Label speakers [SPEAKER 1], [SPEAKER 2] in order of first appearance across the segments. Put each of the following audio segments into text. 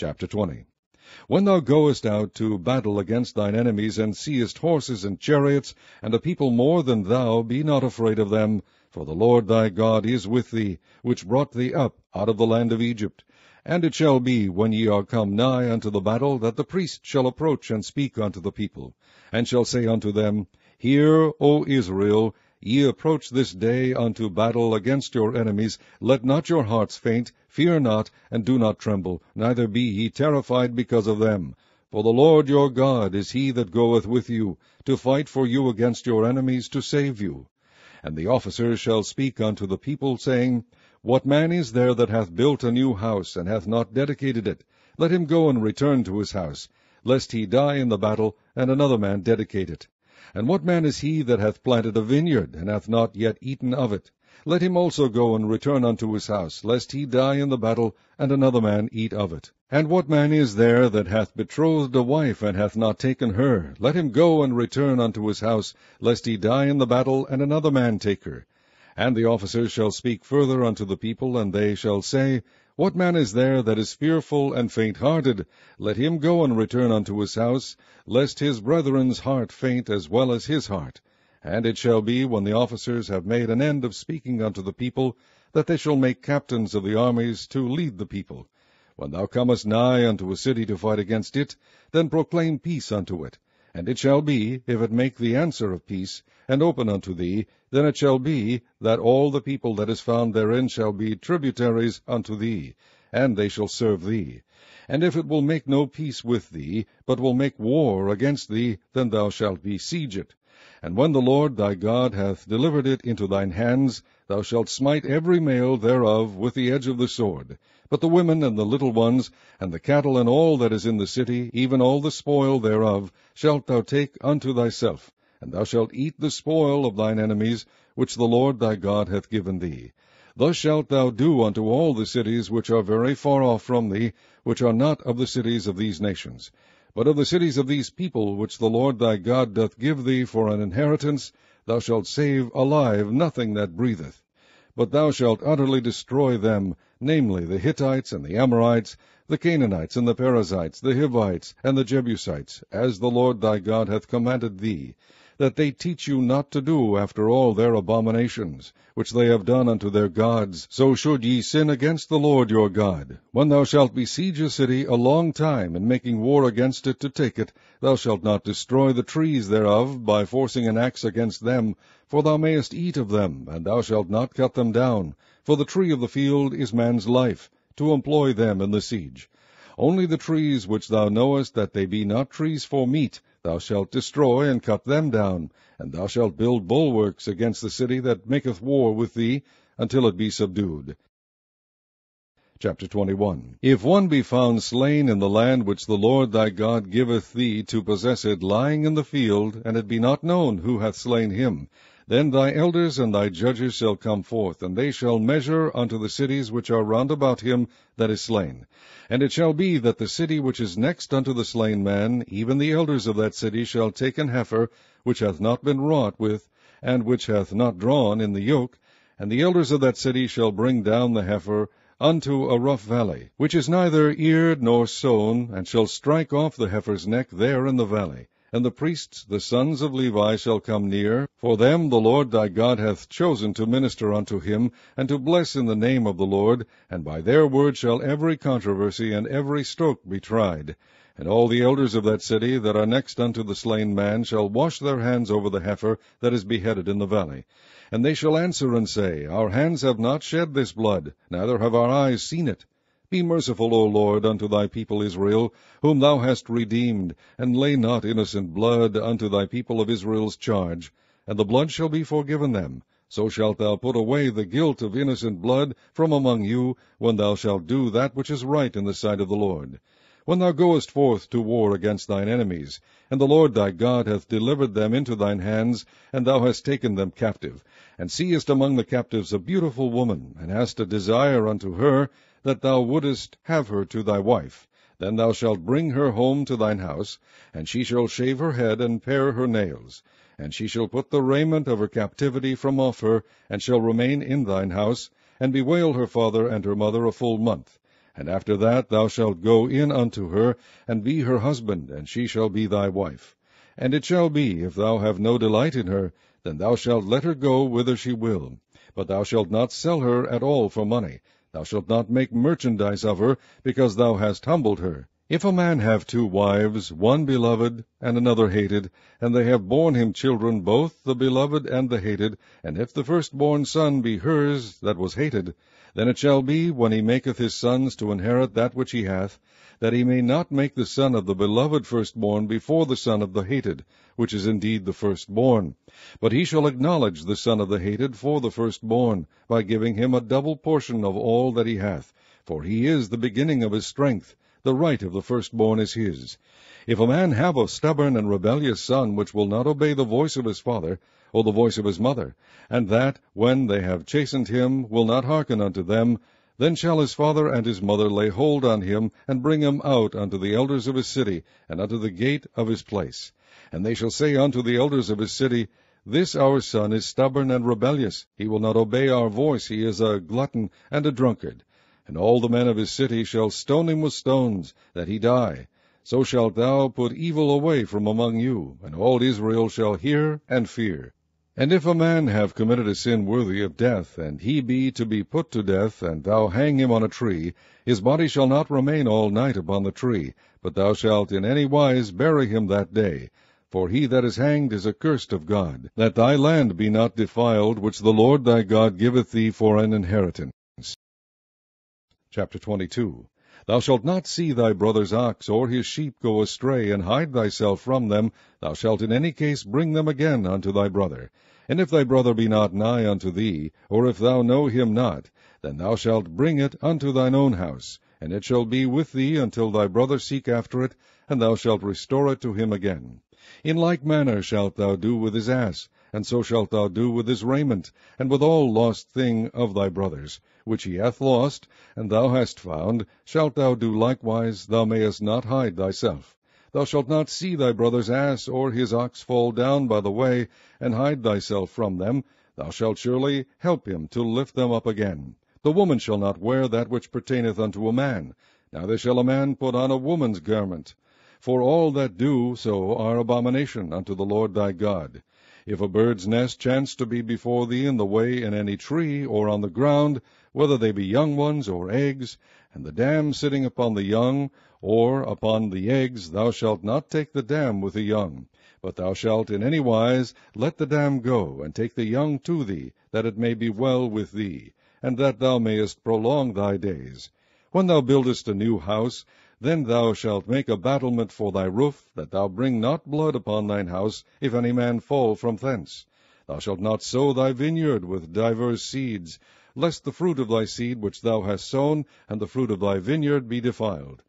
[SPEAKER 1] Chapter 20. When thou goest out to battle against thine enemies, and seest horses and chariots, and a people more than thou, be not afraid of them, for the Lord thy God is with thee, which brought thee up out of the land of Egypt. And it shall be, when ye are come nigh unto the battle, that the priest shall approach and speak unto the people, and shall say unto them, Hear, O Israel, ye approach this day unto battle against your enemies. Let not your hearts faint, fear not, and do not tremble, neither be ye terrified because of them. For the Lord your God is he that goeth with you, to fight for you against your enemies, to save you. And the officers shall speak unto the people, saying, What man is there that hath built a new house, and hath not dedicated it? Let him go and return to his house, lest he die in the battle, and another man dedicate it. And what man is he that hath planted a vineyard, and hath not yet eaten of it? Let him also go and return unto his house, lest he die in the battle, and another man eat of it. And what man is there that hath betrothed a wife, and hath not taken her? Let him go and return unto his house, lest he die in the battle, and another man take her. And the officers shall speak further unto the people, and they shall say, What man is there that is fearful and faint-hearted? Let him go and return unto his house, lest his brethren's heart faint as well as his heart. And it shall be, when the officers have made an end of speaking unto the people, that they shall make captains of the armies to lead the people. When thou comest nigh unto a city to fight against it, then proclaim peace unto it. And it shall be, if it make the answer of peace, and open unto thee, then it shall be, that all the people that is found therein shall be tributaries unto thee, and they shall serve thee. And if it will make no peace with thee, but will make war against thee, then thou shalt besiege it. And when the Lord thy God hath delivered it into thine hands, thou shalt smite every male thereof with the edge of the sword. But the women and the little ones, and the cattle and all that is in the city, even all the spoil thereof, shalt thou take unto thyself. And thou shalt eat the spoil of thine enemies, which the Lord thy God hath given thee. Thus shalt thou do unto all the cities which are very far off from thee, which are not of the cities of these nations. But of the cities of these people, which the Lord thy God doth give thee for an inheritance, thou shalt save alive nothing that breatheth. But thou shalt utterly destroy them, namely the Hittites and the Amorites, the Canaanites and the Perizzites, the Hivites and the Jebusites, as the Lord thy God hath commanded thee, that they teach you not to do after all their abominations, which they have done unto their gods. So should ye sin against the Lord your God. When thou shalt besiege a city a long time, in making war against it to take it, thou shalt not destroy the trees thereof by forcing an axe against them, for thou mayest eat of them, and thou shalt not cut them down. For the tree of the field is man's life, to employ them in the siege. Only the trees which thou knowest that they be not trees for meat, thou shalt destroy and cut them down, and thou shalt build bulwarks against the city that maketh war with thee, until it be subdued. Chapter 21. If one be found slain in the land which the Lord thy God giveth thee to possess it, lying in the field, and it be not known who hath slain him, then thy elders and thy judges shall come forth, and they shall measure unto the cities which are round about him that is slain. And it shall be that the city which is next unto the slain man, even the elders of that city shall take an heifer, which hath not been wrought with, and which hath not drawn in the yoke, and the elders of that city shall bring down the heifer unto a rough valley, which is neither eared nor sown, and shall strike off the heifer's neck there in the valley. And the priests, the sons of Levi, shall come near, for them the Lord thy God hath chosen to minister unto him, and to bless in the name of the Lord, and by their word shall every controversy and every stroke be tried. And all the elders of that city that are next unto the slain man shall wash their hands over the heifer that is beheaded in the valley. And they shall answer and say, Our hands have not shed this blood, neither have our eyes seen it. Be merciful, O Lord, unto thy people Israel, whom thou hast redeemed, and lay not innocent blood unto thy people of Israel's charge, and the blood shall be forgiven them. So shalt thou put away the guilt of innocent blood from among you, when thou shalt do that which is right in the sight of the Lord. When thou goest forth to war against thine enemies, and the Lord thy God hath delivered them into thine hands, and thou hast taken them captive, and seest among the captives a beautiful woman, and hast a desire unto her, that thou wouldest have her to thy wife, then thou shalt bring her home to thine house, and she shall shave her head and pare her nails. And she shall put the raiment of her captivity from off her, and shall remain in thine house, and bewail her father and her mother a full month. And after that thou shalt go in unto her, and be her husband, and she shall be thy wife. And it shall be, if thou have no delight in her, then thou shalt let her go whither she will. But thou shalt not sell her at all for money. Thou shalt not make merchandise of her, because thou hast humbled her. If a man have 2 wives, one beloved, and another hated, and they have borne him children, both the beloved and the hated, and if the firstborn son be hers that was hated, then it shall be, when he maketh his sons to inherit that which he hath, that he may not make the son of the beloved firstborn before the son of the hated, which is indeed the firstborn. But he shall acknowledge the son of the hated for the firstborn, by giving him a double portion of all that he hath, for he is the beginning of his strength. The right of the firstborn is his. If a man have a stubborn and rebellious son, which will not obey the voice of his father, or the voice of his mother, and that, when they have chastened him, will not hearken unto them, then shall his father and his mother lay hold on him, and bring him out unto the elders of his city, and unto the gate of his place. And they shall say unto the elders of his city, This our son is stubborn and rebellious. He will not obey our voice. He is a glutton and a drunkard. And all the men of his city shall stone him with stones, that he die. So shalt thou put evil away from among you, and all Israel shall hear and fear. And if a man have committed a sin worthy of death, and he be to be put to death, and thou hang him on a tree, his body shall not remain all night upon the tree, but thou shalt in any wise bury him that day. For he that is hanged is accursed of God, that thy land be not defiled, which the Lord thy God giveth thee for an inheritance. Chapter 22. Thou shalt not see thy brother's ox or his sheep go astray, and hide thyself from them. Thou shalt in any case bring them again unto thy brother. And if thy brother be not nigh unto thee, or if thou know him not, then thou shalt bring it unto thine own house, and it shall be with thee until thy brother seek after it, and thou shalt restore it to him again. In like manner shalt thou do with his ass, and so shalt thou do with his raiment, and with all lost thing of thy brother's, which he hath lost, and thou hast found, shalt thou do likewise. Thou mayest not hide thyself. Thou shalt not see thy brother's ass or his ox fall down by the way, and hide thyself from them. Thou shalt surely help him to lift them up again. The woman shall not wear that which pertaineth unto a man, neither shall a man put on a woman's garment. For all that do so are abomination unto the Lord thy God. If a bird's nest chance to be before thee in the way in any tree, or on the ground, whether they be young ones or eggs, and the dam sitting upon the young, or upon the eggs, thou shalt not take the dam with the young, but thou shalt in any wise let the dam go, and take the young to thee, that it may be well with thee, and that thou mayest prolong thy days. When thou buildest a new house, then thou shalt make a battlement for thy roof, that thou bring not blood upon thine house, if any man fall from thence. Thou shalt not sow thy vineyard with divers seeds, lest the fruit of thy seed which thou hast sown, and the fruit of thy vineyard be defiled.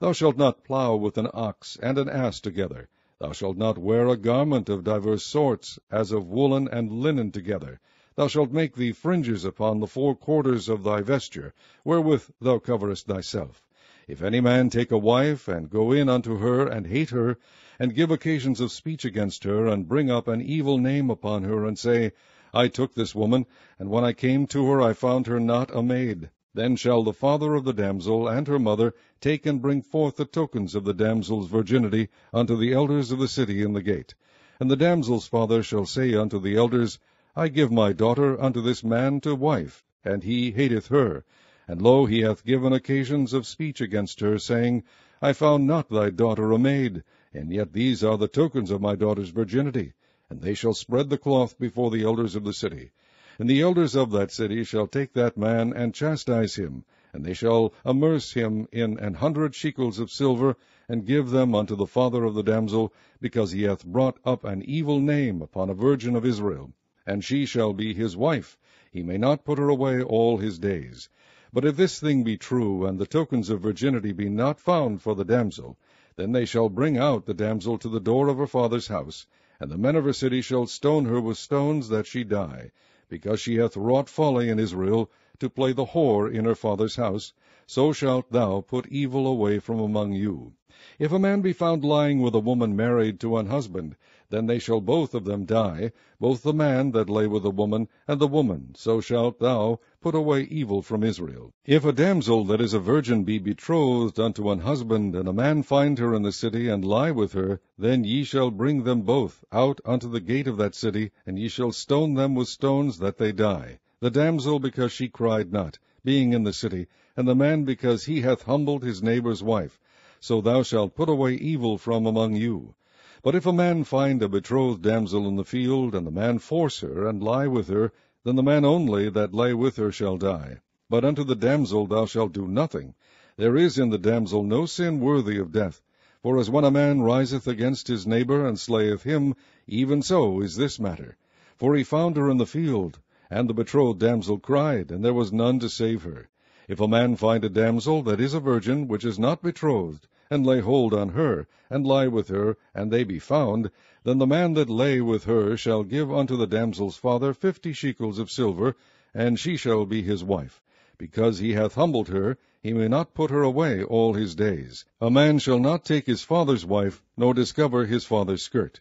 [SPEAKER 1] Thou shalt not plow with an ox and an ass together. Thou shalt not wear a garment of divers sorts, as of woolen and linen together. Thou shalt make thee fringes upon the 4 quarters of thy vesture, wherewith thou coverest thyself. If any man take a wife, and go in unto her, and hate her, and give occasions of speech against her, and bring up an evil name upon her, and say, I took this woman, and when I came to her I found her not a maid, then shall the father of the damsel and her mother take and bring forth the tokens of the damsel's virginity unto the elders of the city in the gate. And the damsel's father shall say unto the elders, I give my daughter unto this man to wife, and he hateth her. And lo, he hath given occasions of speech against her, saying, I found not thy daughter a maid, and yet these are the tokens of my daughter's virginity. And they shall spread the cloth before the elders of the city. And the elders of that city shall take that man, and chastise him, and they shall amerce him in 100 shekels of silver, and give them unto the father of the damsel, because he hath brought up an evil name upon a virgin of Israel. And she shall be his wife. He may not put her away all his days. But if this thing be true, and the tokens of virginity be not found for the damsel, then they shall bring out the damsel to the door of her father's house, and the men of her city shall stone her with stones, that she die, because she hath wrought folly in Israel, to play the whore in her father's house, so shalt thou put evil away from among you. If a man be found lying with a woman married to an husband, then they shall both of them die, both the man that lay with the woman, and the woman, so shalt thou put away evil from Israel. If a damsel that is a virgin be betrothed unto an husband, and a man find her in the city, and lie with her, then ye shall bring them both out unto the gate of that city, and ye shall stone them with stones that they die. The damsel because she cried not, being in the city, and the man because he hath humbled his neighbour's wife. So thou shalt put away evil from among you. But if a man find a betrothed damsel in the field, and the man force her, and lie with her, then the man only that lay with her shall die. But unto the damsel thou shalt do nothing. There is in the damsel no sin worthy of death. For as when a man riseth against his neighbour, and slayeth him, even so is this matter. For he found her in the field, and the betrothed damsel cried, and there was none to save her. If a man find a damsel that is a virgin, which is not betrothed, and lay hold on her, and lie with her, and they be found, then the man that lay with her shall give unto the damsel's father 50 shekels of silver, and she shall be his wife. Because he hath humbled her, he may not put her away all his days. A man shall not take his father's wife, nor discover his father's skirt.